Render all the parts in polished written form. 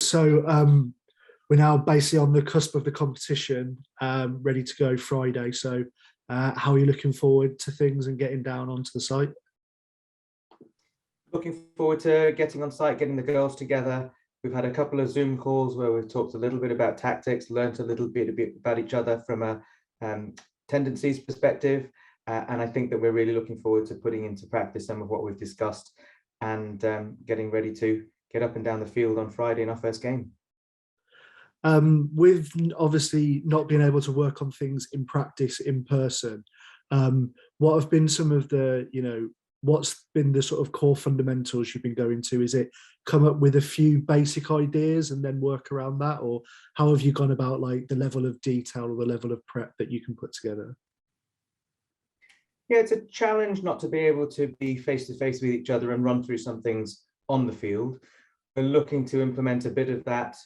So we're now basically on the cusp of the competition, ready to go Friday. So how are you looking forward to things and getting down onto the site? Looking forward to getting on site, getting the girls together. We've had a couple of Zoom calls where we've talked a little bit about tactics, learned a little bit about each other from a tendencies perspective. And I think that we're really looking forward to putting into practice some of what we've discussed and getting ready to get up and down the field on Friday in our first game. With obviously not being able to work on things in practice in person, what have been some of the, what's been the sort of core fundamentals you've been going to? Is it come up with a few basic ideas and then work around that? Or how have you gone about like the level of detail or the level of prep that you can put together? Yeah, it's a challenge not to be able to be face to face with each other and run through some things on the field. We're looking to implement a bit of that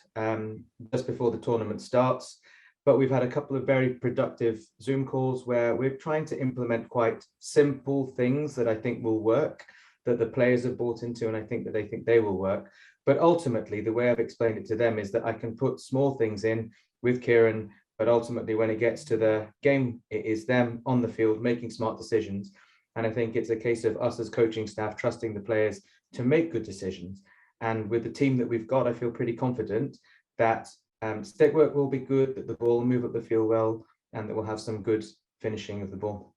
just before the tournament starts, but we've had a couple of very productive Zoom calls where we're trying to implement quite simple things that I think will work, that the players have bought into, and I think that they think they will work. But ultimately, the way I've explained it to them is that I can put small things in with Kieran, but ultimately when it gets to the game, it is them on the field making smart decisions. And I think it's a case of us as coaching staff trusting the players to make good decisions. And with the team that we've got, I feel pretty confident that stick work will be good, that the ball will move up the field well, and that we'll have some good finishing of the ball.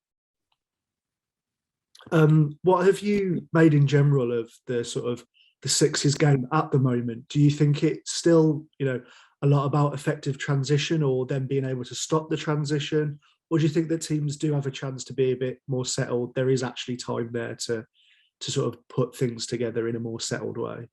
What have you made in general of the sort of the Sixes game at the moment? Do you think it's still, a lot about effective transition or them being able to stop the transition? Or do you think that teams do have a chance to be a bit more settled? There is actually time there to sort of put things together in a more settled way?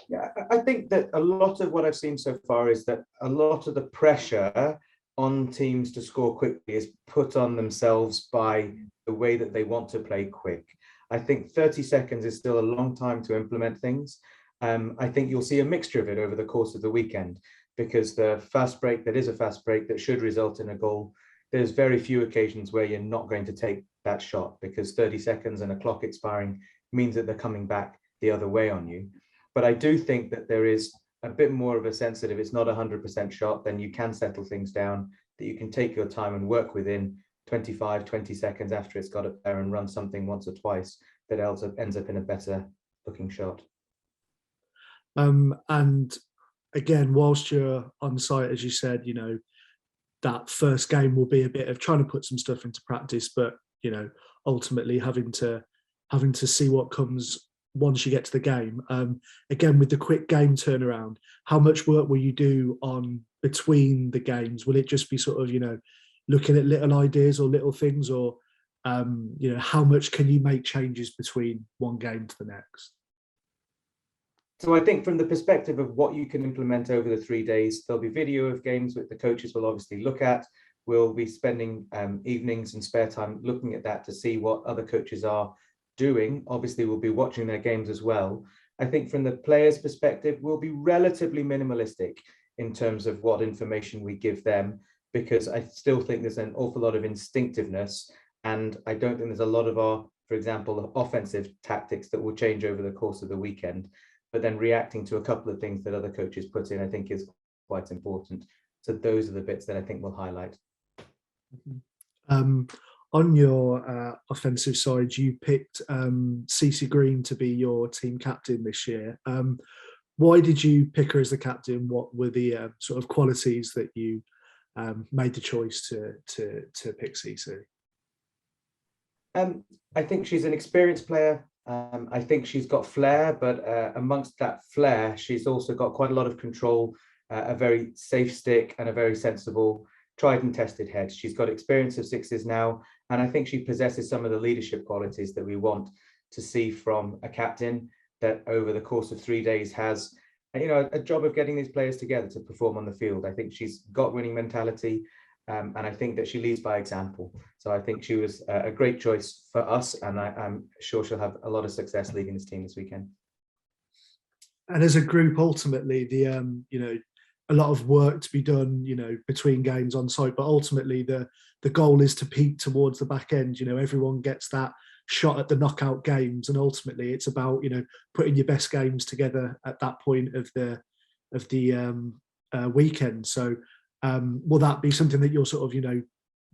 Yeah, I think that a lot of what I've seen so far is that a lot of the pressure on teams to score quickly is put on themselves by the way that they want to play quick. I think 30 seconds is still a long time to implement things. I think you'll see a mixture of it over the course of the weekend, because the fast break that is a fast break that should result in a goal, there's very few occasions where you're not going to take that shot, because 30 seconds and a clock expiring means that they're coming back the other way on you. But I do think that there is a bit more of a sense that if it's not 100% shot, then you can settle things down, that you can take your time and work within 25, 20 seconds after it's got up there and run something once or twice that ends up in a better looking shot. And again, whilst you're on site, as you said, that first game will be a bit of trying to put some stuff into practice, but ultimately having to see what comes once you get to the game. Again, with the quick game turnaround, how much work will you do on between the games? Will it just be sort of looking at little ideas or little things, or how much can you make changes between one game to the next? So I think from the perspective of what you can implement over the 3 days, there'll be video of games that the coaches will obviously look at. We'll be spending evenings and spare time looking at that to see what other coaches are doing. Obviously, we'll be watching their games as well. I think from the players' perspective, we'll be relatively minimalistic in terms of what information we give them, because I still think there's an awful lot of instinctiveness, and I don't think there's a lot of our, for example, offensive tactics that will change over the course of the weekend. But then reacting to a couple of things that other coaches put in, I think is quite important. So those are the bits that I think we'll highlight. On your offensive side, you picked Cece Green to be your team captain this year. Why did you pick her as the captain? What were the sort of qualities that you made the choice to pick Cece? I think she's an experienced player. I think she's got flair, but amongst that flair, she's also got quite a lot of control, a very safe stick and a very sensible, tried and tested head. She's got experience of Sixes now, and I think she possesses some of the leadership qualities that we want to see from a captain that over the course of 3 days has, a job of getting these players together to perform on the field. I think she's got winning mentality. And I think that she leads by example. So I think she was a great choice for us, and I'm sure she'll have a lot of success leading this team this weekend. And as a group, ultimately, a lot of work to be done, between games on site, but ultimately the goal is to peak towards the back end. Everyone gets that shot at the knockout games, and ultimately it's about, you know, putting your best games together at that point of the weekend. So will that be something that you'll sort of, you know,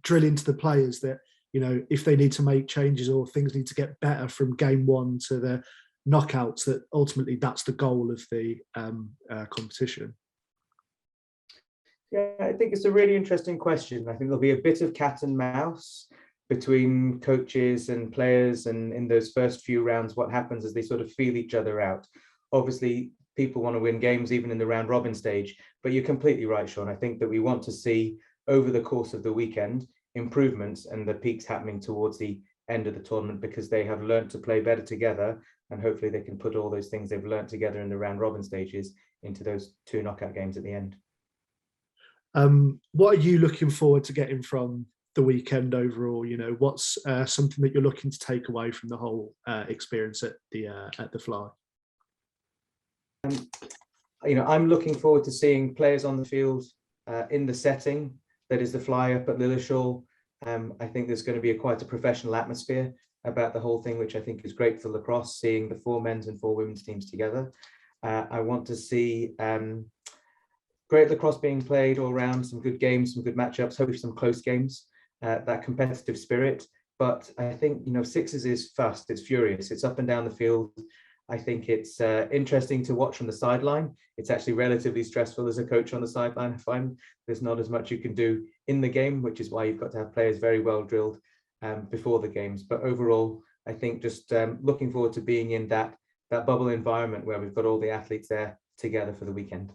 drill into the players, that, you know, if they need to make changes or things need to get better from game one to the knockouts, that ultimately that's the goal of the competition? Yeah, I think it's a really interesting question. I think there'll be a bit of cat and mouse between coaches and players, and in those first few rounds, what happens is they sort of feel each other out. Obviously, people want to win games even in the round robin stage, but you're completely right, Sean. I think that we want to see over the course of the weekend improvements and the peaks happening towards the end of the tournament, because they have learned to play better together, and hopefully they can put all those things they've learned together in the round robin stages into those 2 knockout games at the end. What are you looking forward to getting from the weekend overall? You know, what's something that you're looking to take away from the whole experience at the Fly? You know, I'm looking forward to seeing players on the field in the setting that is the Fly up at Lilleshall. I think there's going to be quite a professional atmosphere about the whole thing, which I think is great for lacrosse, seeing the 4 men's and 4 women's teams together. I want to see great lacrosse being played all around, some good games, some good matchups, hopefully some close games, that competitive spirit. But I think, you know, Sixers is fast, it's furious, it's up and down the field. I think it's interesting to watch from the sideline. It's actually relatively stressful as a coach on the sideline. I find there's not as much you can do in the game, which is why you've got to have players very well drilled before the games. But overall, I think just looking forward to being in that bubble environment where we've got all the athletes there together for the weekend.